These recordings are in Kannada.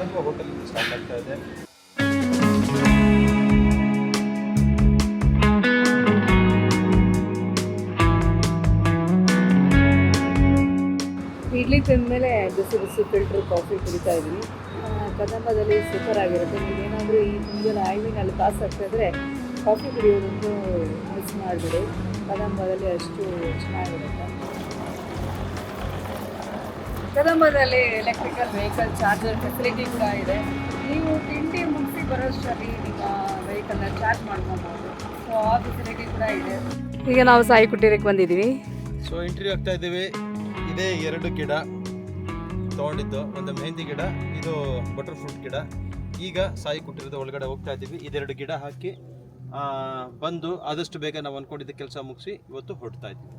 ತನಕ ಹೋಟೆಲ್ ಸ್ಟಾರ್ಟ್ ಆಗ್ತಾ ಇದೆ. ಇಡ್ಲಿ ತಿಂದಮೇಲೆ ಬಿಸಿ ಬಿಸಿ ಫಿಲ್ಟ್ರ್ ಕಾಫಿ ಕುಡಿತಾ ಇದ್ದೀನಿ. ಕದಂಬದಲ್ಲಿ ಸೂಪರ್ ಆಗಿರುತ್ತೆ. ನೀವೇನಾದರೂ ಈ ಮುಂಜಾನೆ ಐವಿನಲ್ಲಿ ಪಾಸ್ ಆಗ್ತಾಯಿದ್ರೆ ಕಾಫಿ ಕುಡಿಯೋದಂತೂ ಮಿಸ್ ಮಾಡಿಬಿಡಿ. ಕದಂಬದಲ್ಲಿ ಅಷ್ಟು ಚೆನ್ನಾಗಿರುತ್ತೆ. ಕದಂಬದಲ್ಲಿ ಎಲೆಕ್ಟ್ರಿಕಲ್ ವೆಹಿಕಲ್ ಚಾರ್ಜರ್ ಫೆಸಿಲಿಟಿ ಕೂಡ ಇದೆ. ನೀವು ತಿಂಡಿ ಮುಗಿಸಿ ಬರೋಷ್ಟರಲ್ಲಿ ನಿಮ್ಮ ವೆಹಿಕಲ್ನ ಚಾರ್ಜ್ ಮಾಡ್ಕೊಬೋದು. ಸೊ ಆ ಫೆಸಿಲಿಟಿ ಕೂಡ ಇದೆ. ಈಗ ನಾವು ಸಾಯಿ ಕುಟೀರಕ್ಕೆ ಬಂದಿದ್ದೀವಿ. ಸೊ ಇಂಟರ್ವ್ಯೂ ಆಗ್ತಾ ಇದ್ದೀವಿ. ಇದೇ 2 ಗಿಡ ತೊಗೊಂಡಿದ್ದು, ಒಂದು ಮೆಹಂದಿ ಗಿಡ, ಇದು ಬಟರ್ ಫ್ರೂಟ್ ಗಿಡ. ಈಗ ಸಾಯಿ ಕುಟೀರದ ಒಳಗಡೆ ಹೋಗ್ತಾ ಇದ್ದೀವಿ. ಇದೆರಡು ಗಿಡ ಹಾಕಿ ಬಂದು ಆದಷ್ಟು ಬೇಗ ನಾವು ಅಂದ್ಕೊಂಡಿದ್ದ ಕೆಲಸ ಮುಗಿಸಿ ಇವತ್ತು ಹೊರಡ್ತಾ ಇದ್ದೀವಿ.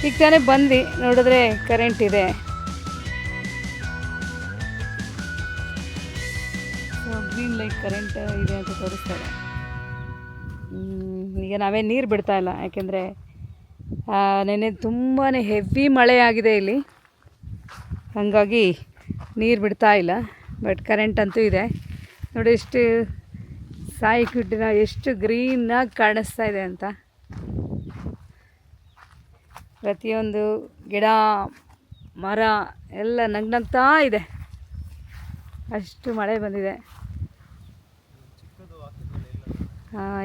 ಈಗ ತಾನೇ ಬಂದು ನೋಡಿದ್ರೆ ಕರೆಂಟ್ ಇದೆ. ಗ್ರೀನ್ ಲೈಟ್ ಕರೆಂಟ್ ಇದೆ ಅಂತ ತೋರಿಸ್ತಾರೆ. ಈಗ ನಾವೇ ನೀರು ಬಿಡ್ತಾ ಇಲ್ಲ, ಯಾಕೆಂದರೆ ನೆನ್ನೆ ತುಂಬಾ ಹೆವಿ ಮಳೆ ಆಗಿದೆ ಇಲ್ಲಿ, ಹಾಗಾಗಿ ನೀರು ಬಿಡ್ತಾ ಇಲ್ಲ. ಬಟ್ ಕರೆಂಟ್ ಅಂತೂ ಇದೆ. ನೋಡಿ ಎಷ್ಟು ಸಾಯಿ ಕುಟೀರ ಎಷ್ಟು ಗ್ರೀನಾಗಿ ಕಾಣಿಸ್ತಾ ಇದೆ ಅಂತ. ಪ್ರತಿಯೊಂದು ಗಿಡ ಮರ ಎಲ್ಲ ನಗ್ನಗ್ತಾ ಇದೆ, ಅಷ್ಟು ಮಳೆ ಬಂದಿದೆ.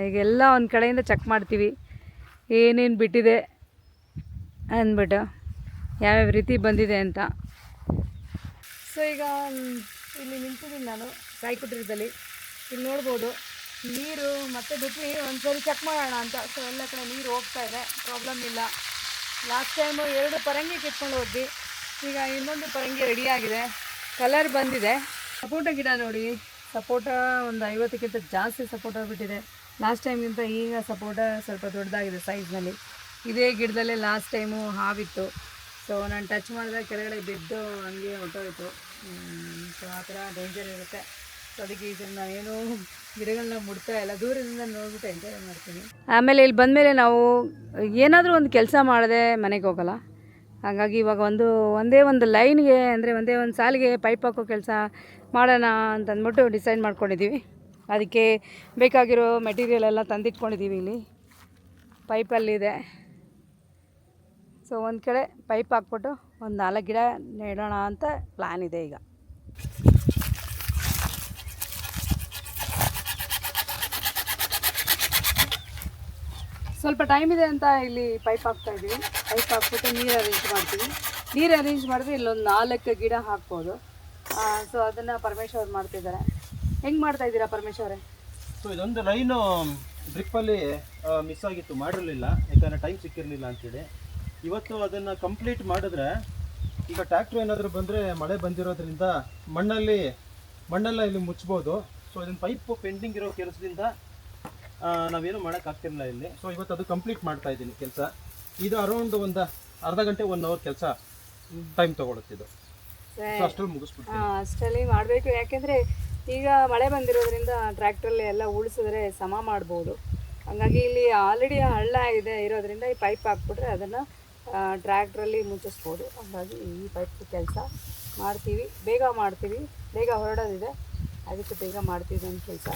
ಈಗೆಲ್ಲ ಒಂದು ಕಡೆಯಿಂದ ಚೆಕ್ ಮಾಡ್ತೀವಿ ಏನೇನು ಬಿಟ್ಟಿದೆ ಅಂದ್ಬಿಟ್ಟು, ಯಾವ್ಯಾವ ರೀತಿ ಬಂದಿದೆ ಅಂತ. ಸೊ ಈಗ ಇಲ್ಲಿ ನಿಂತಿದ್ದೀನಿ ನಾನು ಸಾಯಿ ಕುಟೀರದಲ್ಲಿ. ಇಲ್ಲಿ ನೋಡ್ಬೋದು ನೀರು ಮತ್ತೆ ಬಿಟ್ಟು ಒಂದು ಸರಿ ಚೆಕ್ ಮಾಡೋಣ ಅಂತ. ಸೊ ಎಲ್ಲ ಕಡೆ ನೀರು ಹೋಗ್ತಾ ಇದೆ, ಪ್ರಾಬ್ಲಮ್ ಇಲ್ಲ. ಲಾಸ್ಟ್ ಟೈಮು 2 ಪರಂಗಿ ಕಿತ್ಕೊಂಡು ಹೋದ್ವಿ. ಈಗ ಇನ್ನೊಂದು ಪರಂಗಿ ರೆಡಿಯಾಗಿದೆ, ಕಲರ್ ಬಂದಿದೆ. ಸಪೋಟ ಗಿಡ ನೋಡಿ, ಸಪೋಟ ಒಂದು 50ಕ್ಕಿಂತ ಜಾಸ್ತಿ ಸಪೋಟ ಬಿಟ್ಟಿದೆ. ಲಾಸ್ಟ್ ಟೈಮ್ಗಿಂತ ಈಗ ಸಪೋಟ ಸ್ವಲ್ಪ ದೊಡ್ಡದಾಗಿದೆ ಸೈಜ್ನಲ್ಲಿ. ಇದೇ ಗಿಡದಲ್ಲೇ ಲಾಸ್ಟ್ ಟೈಮು ಹಾವಿತ್ತು. ಸೊ ನಾನು ಟಚ್ ಮಾಡಿದಾಗ ಕೆಳಗಡೆ ಬಿದ್ದು ಹಂಗೆ ಹೊಟ್ಟೋಯ್ತು. ಸೊ ಆ ಥರ ಡೇಂಜರ್ ಇರುತ್ತೆ. ಸೊ ಅದಕ್ಕೆ ಈ ಸಲ ನಾನೇನು ಗಿಡಗಳನ್ನ ಮುಡ್ತಾ ಇಲ್ಲ, ದೂರದಿಂದ ನೋಡ್ಬಿಟ್ಟು ಎಂಜಾಯ್ ಮಾಡ್ತೀನಿ. ಆಮೇಲೆ ಇಲ್ಲಿ ಬಂದಮೇಲೆ ನಾವು ಏನಾದರೂ ಒಂದು ಕೆಲಸ ಮಾಡದೆ ಮನೆಗೆ ಹೋಗೋಲ್ಲ. ಹಾಗಾಗಿ ಇವಾಗ ಒಂದೇ ಒಂದು ಲೈನ್ಗೆ, ಅಂದರೆ ಒಂದೇ ಒಂದು ಸಾಲಿಗೆ ಪೈಪ್ ಹಾಕೋ ಕೆಲಸ ಮಾಡೋಣ ಅಂತಂದ್ಬಿಟ್ಟು ಡಿಸೈಡ್ ಮಾಡ್ಕೊಂಡಿದ್ದೀವಿ. ಅದಕ್ಕೆ ಬೇಕಾಗಿರೋ ಮೆಟೀರಿಯಲ್ ಎಲ್ಲ ತಂದಿಟ್ಕೊಂಡಿದ್ದೀವಿ. ಇಲ್ಲಿ ಪೈಪಲ್ಲಿದೆ. ಸೊ ಒಂದು ಕಡೆ ಪೈಪ್ ಹಾಕ್ಬಿಟ್ಟು ಒಂದು 4 ಗಿಡ ನೆಡೋಣ ಅಂತ ಪ್ಲ್ಯಾನ್ ಇದೆ. ಈಗ ಸ್ವಲ್ಪ ಟೈಮ್ ಇದೆ ಅಂತ ಇಲ್ಲಿ ಪೈಪ್ ಹಾಕ್ತಾಯಿದ್ದೀವಿ. ಪೈಪ್ ಹಾಕ್ಬಿಟ್ಟು ನೀರು ಅರೇಂಜ್ ಮಾಡ್ತೀವಿ. ನೀರು ಅರೇಂಜ್ ಮಾಡಿದ್ರೆ ಇಲ್ಲೊಂದು 4 ಗಿಡ ಹಾಕ್ಬೋದು. ಸೊ ಅದನ್ನು ಪರಮೇಶ್ವರ್ ಮಾಡ್ತಿದ್ದಾರೆ. ಹೆಂಗೆ ಮಾಡ್ತಾಯಿದ್ದೀರಾ ಪರಮೇಶ್ವರೇ? ಸೊ ಇದೊಂದು ಲೈನು ಡ್ರಿಪ್ಪಲ್ಲಿ ಮಿಸ್ ಆಗಿತ್ತು, ಮಾಡಿರಲಿಲ್ಲ, ಯಾಕಂದರೆ ಟೈಮ್ ಸಿಕ್ಕಿರಲಿಲ್ಲ ಅಂತೇಳಿ. ಇವತ್ತು ಅದನ್ನು ಕಂಪ್ಲೀಟ್ ಮಾಡಿದ್ರೆ, ಈಗ ಟ್ಯಾಕ್ಟ್ರ್ ಏನಾದರೂ ಬಂದರೆ ಮಳೆ ಬಂದಿರೋದ್ರಿಂದ ಮಣ್ಣೆಲ್ಲ ಇಲ್ಲಿ ಮುಚ್ಬೋದು. ಸೊ ಇದನ್ನು ಪೈಪು ಪೆಂಡಿಂಗ್ ಇರೋ ಕೆಲಸದಿಂದ ನಾವೇನು ಮಾಡೋಕ್ಕಾಗ್ತಿರಲಿಲ್ಲ ಇಲ್ಲಿ. ಸೊ ಇವತ್ತು ಅದು ಕಂಪ್ಲೀಟ್ ಮಾಡ್ತಾ ಇದ್ದೀನಿ ಕೆಲಸ. ಇದು ಅರೌಂಡ್ ಒಂದು ಅರ್ಧ ಗಂಟೆ 1 ಅವರ್ ಕೆಲಸ ಟೈಮ್ ತೊಗೊಳುತ್ತಿದ್ದು. ಸೊ ಅಷ್ಟರಲ್ಲಿ ಮುಗಿಸ್ಬಿಟ್ಟು ಅಷ್ಟರಲ್ಲಿ ಮಾಡಬೇಕು. ಯಾಕೆಂದರೆ ಈಗ ಮಳೆ ಬಂದಿರೋದ್ರಿಂದ ಟ್ರ್ಯಾಕ್ಟ್ರಲ್ಲಿ ಎಲ್ಲ ಉಳಿಸಿದ್ರೆ ಸಮ ಮಾಡ್ಬೋದು. ಹಾಗಾಗಿ ಇಲ್ಲಿ ಆಲ್ರೆಡಿ ಹಳ್ಳ ಇದೆ ಇರೋದ್ರಿಂದ ಈ ಪೈಪ್ ಹಾಕ್ಬಿಟ್ರೆ ಅದನ್ನು ಟ್ರ್ಯಾಕ್ಟ್ರಲ್ಲಿ ಮುಚ್ಚಿಸ್ಬೋದು. ಹಾಗಾಗಿ ಈ ಪೈಪ್ ಕೆಲಸ ಮಾಡ್ತೀವಿ, ಬೇಗ ಮಾಡ್ತೀವಿ. ಬೇಗ ಹೊರಡೋದಿದೆ, ಅದಕ್ಕೆ ಬೇಗ ಮಾಡ್ತೀವಿ ಒಂದು ಕೆಲಸ.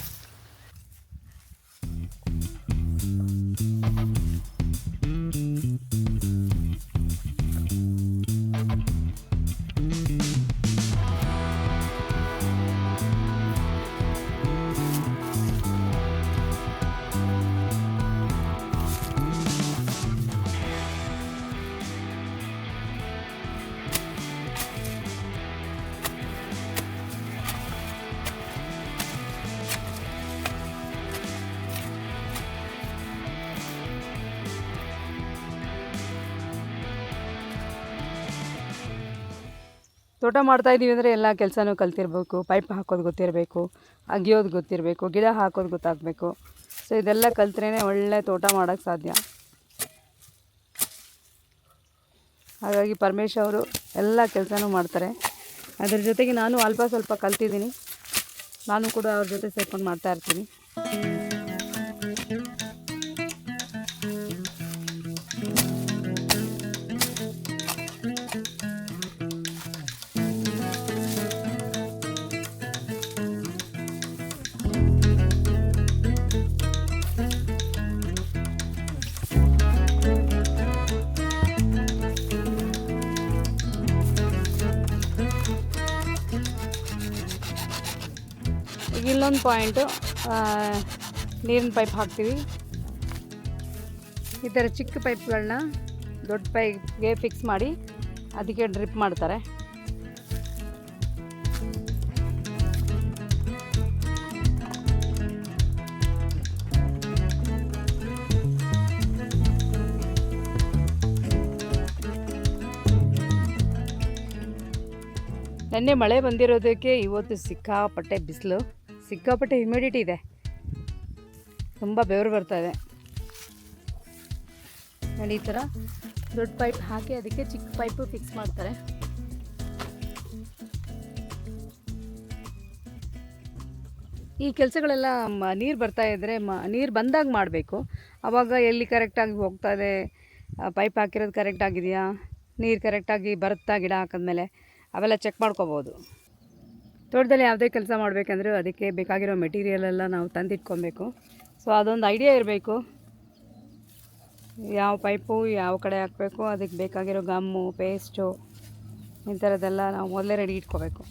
ತೋಟ ಮಾಡ್ತಾಯಿದ್ದೀವಿ ಅಂದರೆ ಎಲ್ಲ ಕೆಲಸನೂ ಕಲ್ತಿರ್ಬೇಕು. ಪೈಪ್ ಹಾಕೋದು ಗೊತ್ತಿರಬೇಕು, ಅಗಿಯೋದು ಗೊತ್ತಿರಬೇಕು, ಗಿಡ ಹಾಕೋದು ಗೊತ್ತಾಗಬೇಕು. ಸೊ ಇದೆಲ್ಲ ಕಲ್ತ್ರೇ ಒಳ್ಳೆ ತೋಟ ಮಾಡೋಕ್ಕೆ ಸಾಧ್ಯ. ಹಾಗಾಗಿ ಪರಮೇಶ್ ಅವರು ಎಲ್ಲ ಕೆಲಸನೂ ಮಾಡ್ತಾರೆ. ಅದ್ರ ಜೊತೆಗೆ ನಾನು ಅಲ್ಪ ಸ್ವಲ್ಪ ಕಲ್ತಿದ್ದೀನಿ. ನಾನು ಕೂಡ ಅವ್ರ ಜೊತೆ ಸೇರ್ಕೊಂಡು ಮಾಡ್ತಾ ಇರ್ತೀನಿ. ಈಗ ಇಲ್ಲೊಂದು ಪಾಯಿಂಟು, ನೀರಿನ ಪೈಪ್ ಹಾಕ್ತೀವಿ. ಈ ಥರ ಚಿಕ್ಕ ಪೈಪ್ಗಳನ್ನ ದೊಡ್ಡ ಪೈಪ್ಗೆ ಫಿಕ್ಸ್ ಮಾಡಿ ಅದಕ್ಕೆ ಡ್ರಿಪ್ ಮಾಡ್ತಾರೆ. ನೆನ್ನೆ ಮಳೆ ಬಂದಿರೋದಕ್ಕೆ ಇವತ್ತು ಸಿಕ್ಕಾಪಟ್ಟೆ ಬಿಸಿಲು, ಸಿಕ್ಕಾಪಟ್ಟೆ ಹ್ಯುಮಿಡಿಟಿ ಇದೆ, ತುಂಬ ಬೆವರು ಬರ್ತಾ ಇದೆ. ನೋಡಿ ಈ ಥರ ದೊಡ್ಡ ಪೈಪ್ ಹಾಕಿ ಅದಕ್ಕೆ ಚಿಕ್ಕ ಪೈಪು ಫಿಕ್ಸ್ ಮಾಡ್ತಾರೆ. ಈ ಕೆಲಸಗಳೆಲ್ಲ ನೀರು ಬರ್ತಾ ಇದ್ದರೆ ನೀರು ಬಂದಾಗ ಮಾಡಬೇಕು. ಆವಾಗ ಎಲ್ಲಿ ಕರೆಕ್ಟಾಗಿ ಹೋಗ್ತಾ ಇದೆ, ಪೈಪ್ ಹಾಕಿರೋದು ಕರೆಕ್ಟಾಗಿದೆಯಾ, ನೀರು ಕರೆಕ್ಟಾಗಿ ಬರುತ್ತಾ ಗಿಡ ಹಾಕಿದ್ಮೇಲೆ ಅವೆಲ್ಲ ಚೆಕ್ ಮಾಡ್ಕೋಬೋದು. ತೋಟದಲ್ಲಿ ಯಾವುದೇ ಕೆಲಸ ಮಾಡಬೇಕಂದ್ರೆ ಅದಕ್ಕೆ ಬೇಕಾಗಿರೋ ಮೆಟೀರಿಯಲೆಲ್ಲ ನಾವು ತಂದಿಟ್ಕೊಬೇಕು. ಸೊ ಅದೊಂದು ಐಡಿಯಾ ಇರಬೇಕು, ಯಾವ ಪೈಪು ಯಾವ ಕಡೆ ಹಾಕಬೇಕು, ಅದಕ್ಕೆ ಬೇಕಾಗಿರೋ ಗಮ್ಮು, ಪೇಸ್ಟು, ಈ ಥರದ್ದೆಲ್ಲ ನಾವು ಮೊದಲೇ ರೆಡಿ ಇಟ್ಕೋಬೇಕು.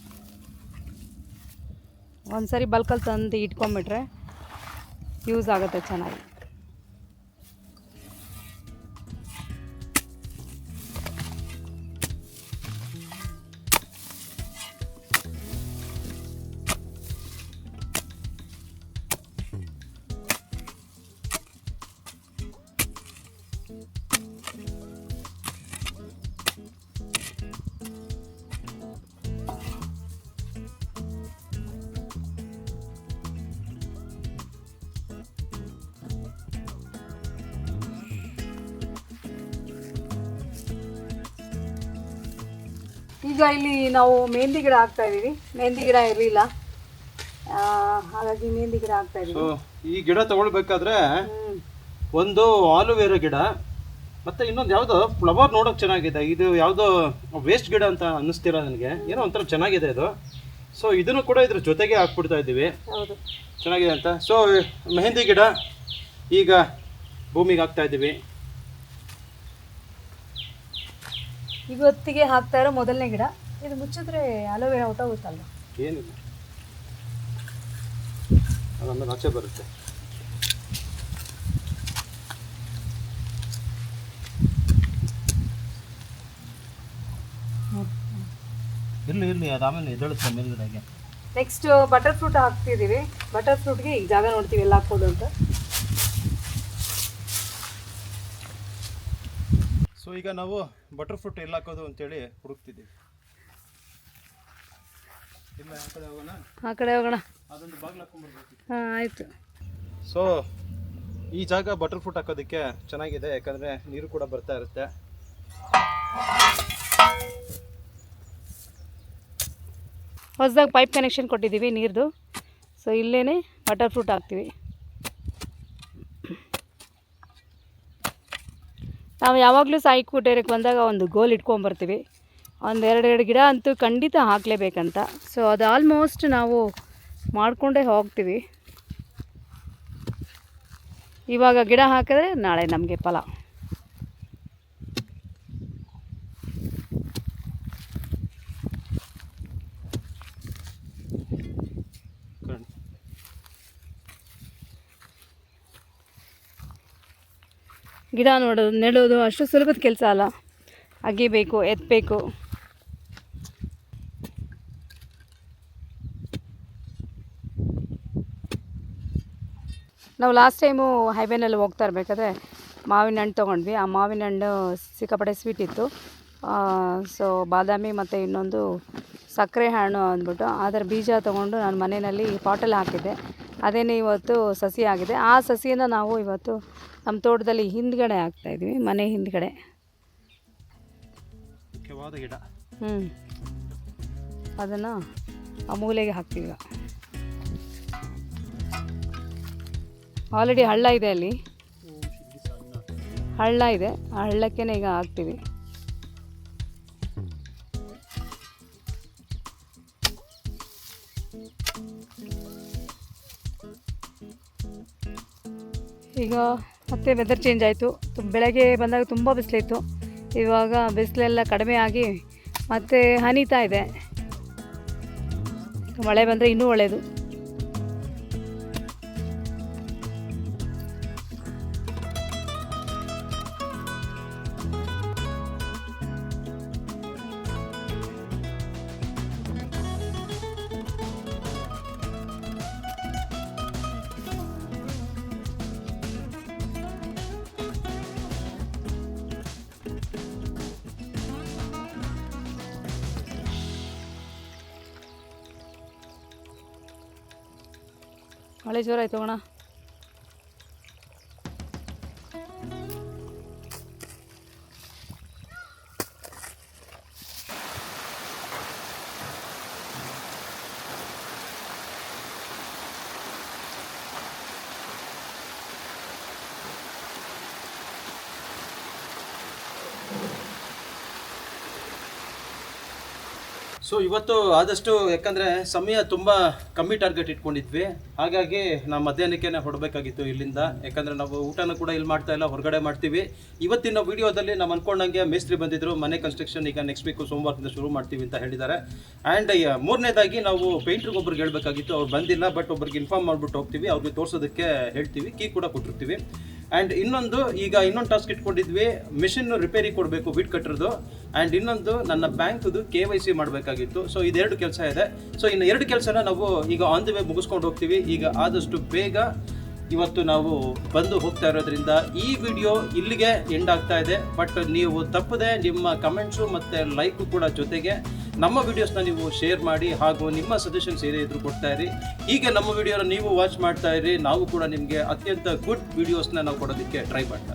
ಒಂದು ಸರಿ ಬಲ್ಕಲ್ಲಿ ತಂದು ಇಟ್ಕೊಂಬಿಟ್ರೆ ಯೂಸ್ ಆಗುತ್ತೆ ಚೆನ್ನಾಗಿ. ಈಗ ಇಲ್ಲಿ ನಾವು ಮೆಹಂದಿ ಗಿಡ ಹಾಕ್ತಾ ಇದೀವಿ. ಮೆಹಂದಿ ಗಿಡ ಇರಲಿಲ್ಲ, ಹಾಗಾಗಿ ಮೆಹಂದಿ ಗಿಡ ಹಾಕ್ತಾ ಇದೀವಿ. ಈ ಗಿಡ ತಗೊಳ್ಬೇಕಾದ್ರೆ ಒಂದು ಆಲೋವೆರಾ ಗಿಡ ಮತ್ತೆ ಇನ್ನೊಂದು ಯಾವುದೋ ಫ್ಲವರ್ ನೋಡೋಕೆ ಚೆನ್ನಾಗಿದೆ. ಇದು ಯಾವುದೋ ವೇಸ್ಟ್ ಗಿಡ ಅಂತ ಅನ್ನಿಸ್ತಿರ ನನಗೆ, ಏನೋ ಒಂಥರ ಚೆನ್ನಾಗಿದೆ ಇದು. ಸೊ ಇದನ್ನು ಕೂಡ ಇದ್ರ ಜೊತೆಗೆ ಹಾಕ್ಬಿಡ್ತಾ ಇದ್ದೀವಿ. ಹೌದು, ಚೆನ್ನಾಗಿದೆ ಅಂತ. ಸೊ ಮೆಹಂದಿ ಗಿಡ ಈಗ ಭೂಮಿಗೆ ಹಾಕ್ತಾ ಇದ್ದೀವಿ. ಇವತ್ತಿಗೆ ಹಾಕ್ತಾ ಇರೋ ಮೊದಲನೇ ಗಿಡ ಇದು. ಮುಚ್ಚಿದ್ರೆ ಅಲೋವೆರಾ ಹೊಟ್ಟೋಗುತ್ತಲ್ವ? ಏನಿಲ್ಲ, ಅದೊಂದು ಆಚೆ ಬರುತ್ತೆ. ಇರಲಿ ಅದು ಆಮೇಲೆ ಎದ್ದೇಳುತ್ತೆ ಮೇಲ್ಗಡೆಗೆ. ನೆಕ್ಸ್ಟ್ ಬಟರ್ ಫ್ರೂಟ್ ಹಾಕ್ತಿದ್ದೀವಿ. ಬಟರ್ ಫ್ರೂಟ್ಗೆ ಈಗ ಜಾಗ ನೋಡ್ತೀವಿ ಎಲ್ಲ ಹಾಕ್ಬೋದು ಅಂತ. ಸೊ ಈಗ ನಾವು ಬಟರ್ ಫ್ರೂಟ್ ಎಲ್ಲಿ ಹಾಕೋದು ಅಂತೇಳಿ ಹುಡುಕ್ತಿದ್ದೀವಿ. ಇಲ್ಲ ಆ ಕಡೆ ಹೋಗೋಣ, ಆ ಕಡೆ ಹೋಗೋಣ. ಅದೊಂದು ಬಾಗಿಲು ಹಾಕೊಂಡ್ಬರ್ಬೇಕು. ಹಾಂ ಆಯಿತು. ಸೊ ಈ ಜಾಗ ಬಟರ್ ಫ್ರೂಟ್ ಹಾಕೋದಕ್ಕೆ ಚೆನ್ನಾಗಿದೆ, ಯಾಕಂದರೆ ನೀರು ಕೂಡ ಬರ್ತಾ ಇರುತ್ತೆ. ಹೊಸದಾಗಿ ಪೈಪ್ ಕನೆಕ್ಷನ್ ಕೊಟ್ಟಿದ್ದೀವಿ ನೀರ್ದು. ಸೊ ಇಲ್ಲೇ ಬಟರ್ ಫ್ರೂಟ್ ಹಾಕ್ತೀವಿ. ನಾವು ಯಾವಾಗಲೂ ಸಾಯಿ ಕೂಟೇರಕ್ಕೆ ಬಂದಾಗ ಒಂದು ಗೋಲ್ ಇಟ್ಕೊಂಬರ್ತೀವಿ, ಒಂದು ಎರಡೆರಡು ಗಿಡ ಅಂತೂ ಖಂಡಿತ ಹಾಕಲೇಬೇಕಂತ. ಸೊ ಅದು ಆಲ್ಮೋಸ್ಟ್ ನಾವು ಮಾಡಿಕೊಂಡೇ ಹೋಗ್ತೀವಿ. ಇವಾಗ ಗಿಡ ಹಾಕಿದ್ರೆ ನಾಳೆ ನಮಗೆ ಫಲ. ಗಿಡ ನೆಡೋದು ಅಷ್ಟು ಸುಲಭದ ಕೆಲಸ ಅಲ್ಲ, ಅಗಿಬೇಕು, ಎತ್ತಬೇಕು. ನಾವು ಲಾಸ್ಟ್ ಟೈಮು ಹೈವೇನಲ್ಲಿ ಹೋಗ್ತಾ ಇರಬೇಕಾದ್ರೆ ಮಾವಿನ ಹಣ್ಣು ತೊಗೊಂಡ್ವಿ. ಆ ಮಾವಿನ ಹಣ್ಣು ಸಿಕ್ಕಾಪಟ್ಟೆ ಸ್ವೀಟ್ ಇತ್ತು. ಸೊ ಬಾದಾಮಿ ಮತ್ತು ಇನ್ನೊಂದು ಸಕ್ಕರೆ ಹಣ್ಣು ಅಂದ್ಬಿಟ್ಟು ಅದರ ಬೀಜ ತೊಗೊಂಡು ನಾನು ಮನೆಯಲ್ಲಿ ಪಾಟಲ್ಲಿ ಹಾಕಿದ್ದೆ. ಅದೇನೇ ಇವತ್ತು ಸಸಿ ಆಗಿದೆ. ಆ ಸಸಿಯನ್ನು ನಾವು ಇವತ್ತು ನಮ್ಮ ತೋಟದಲ್ಲಿ ಹಿಂದ್ಗಡೆ ಹಾಕ್ತಾಯಿದ್ವಿ, ಮನೆ ಹಿಂದ್ಗಡೆ. ಮುಖ್ಯವಾದ ಗಿಡ. ಅದನ್ನು ಆ ಮೂಲೆಗೆ ಹಾಕ್ತೀವಿ. ಆಲ್ರೆಡಿ ಹಳ್ಳ ಇದೆ ಅಲ್ಲಿ, ಹಳ್ಳ ಇದೆ, ಆ ಹಳ್ಳಕ್ಕೇ ಈಗ ಹಾಕ್ತೀವಿ. ಈಗ ಮತ್ತೆ ವೆದರ್ ಚೇಂಜ್ ಆಯಿತು. ಬೆಳಗ್ಗೆ ಬಂದಾಗ ತುಂಬ ಬಿಸಿಲಿತ್ತು, ಇವಾಗ ಬಿಸಿಲೆಲ್ಲ ಕಡಿಮೆ ಆಗಿ ಮತ್ತೆ ಹನಿತಾ ಇದೆ. ಮಳೆ ಬಂದರೆ ಇನ್ನೂ ಒಳ್ಳೆಯದು. ಮಳೆ ಜೋರಾಯ್ತು ಅಣ್ಣ. ಸೊ ಇವತ್ತು ಆದಷ್ಟು ಯಾಕಂದರೆ ಸಮಯ ತುಂಬ ಕಮ್ಮಿ ಟಾರ್ಗೆಟ್ ಇಟ್ಕೊಂಡಿದ್ವಿ, ಹಾಗಾಗಿ ನಾವು ಮಧ್ಯಾಹ್ನಕ್ಕೆ ಹೊರಡಬೇಕಾಗಿತ್ತು ಇಲ್ಲಿಂದ. ಯಾಕಂದರೆ ನಾವು ಊಟನೂ ಕೂಡ ಇಲ್ಲಿ ಮಾಡ್ತಾ ಇಲ್ಲ, ಹೊರಗಡೆ ಮಾಡ್ತೀವಿ. ಇವತ್ತಿನ ವಿಡಿಯೋದಲ್ಲಿ ನಾವು ಅಂದ್ಕೊಂಡಂಗೆ ಮೇಸ್ತ್ರಿ ಬಂದಿದ್ದರು, ಮನೆ ಕನ್ಸ್ಟ್ರಕ್ಷನ್ ಈಗ ನೆಕ್ಸ್ಟ್ ವೀಕು ಸೋಮವಾರದಿಂದ ಶುರು ಮಾಡ್ತೀವಿ ಅಂತ ಹೇಳಿದ್ದಾರೆ. ಆ್ಯಂಡ್ ಮೂರನೇದಾಗಿ ನಾವು ಪೇಂಟ್ರಿಗೆ ಒಬ್ರಿಗೆ ಹೇಳಬೇಕಾಗಿತ್ತು, ಅವ್ರು ಬಂದಿಲ್ಲ. ಬಟ್ ಒಬ್ರಿಗೆ ಇನ್ಫಾರ್ಮ್ ಮಾಡಿಬಿಟ್ಟು ಹೋಗ್ತೀವಿ, ಅವ್ರಿಗೆ ತೋರಿಸೋದಕ್ಕೆ ಹೇಳ್ತೀವಿ, ಕೀ ಕೂಡ ಕೊಟ್ಟಿರ್ತೀವಿ. ಆ್ಯಂಡ್ ಇನ್ನೊಂದು ಇನ್ನೊಂದು ಟಾಸ್ಕ್ ಇಟ್ಕೊಂಡಿದ್ವಿ, ಮಿಷಿನ್ ರಿಪೇರಿ ಕೊಡಬೇಕು ವೀಡ್ ಕಟ್ರದು. ಆ್ಯಂಡ್ ಇನ್ನೊಂದು ನನ್ನ ಬ್ಯಾಂಕ್ದು KYC ಮಾಡಬೇಕಾಗಿತ್ತು. ಸೊ ಇದೆರಡು ಕೆಲಸ ಇದೆ. ಸೊ ಇನ್ನು 2 ಕೆಲಸನ ನಾವು ಈಗ ಆನ್ ದಿ ವೇ ಮುಗಿಸ್ಕೊಂಡು ಹೋಗ್ತೀವಿ. ಈಗ ಆದಷ್ಟು ಬೇಗ ಇವತ್ತು ನಾವು ಬಂದು ಹೋಗ್ತಾ ಇರೋದ್ರಿಂದ ಈ ವಿಡಿಯೋ ಇಲ್ಲಿಗೆ ಎಂಡ್ ಆಗ್ತಾ ಇದೆ. ಬಟ್ ನೀವು ತಪ್ಪದೆ ನಿಮ್ಮ ಕಮೆಂಟ್ಸು ಮತ್ತು ಲೈಕು ಕೂಡ ಜೊತೆಗೆ ನಮ್ಮ ವಿಡಿಯೋಸ್ನ ನೀವು ಶೇರ್ ಮಾಡಿ, ಹಾಗೂ ನಿಮ್ಮ ಸಜೆಷನ್ಸ್ ಏನೇ ಇದ್ರೂ ಕೊಡ್ತಾ ಇರಿ. ಹೀಗೆ ನಮ್ಮ ವಿಡಿಯೋನ ನೀವು ವಾಚ್ ಮಾಡ್ತಾ ಇರಿ, ನಾವು ಕೂಡ ನಿಮಗೆ ಅತ್ಯಂತ ಗುಡ್ ವಿಡಿಯೋಸ್ನ ನಾವು ಕೊಡೋದಕ್ಕೆ ಟ್ರೈ ಮಾಡ್ತಾ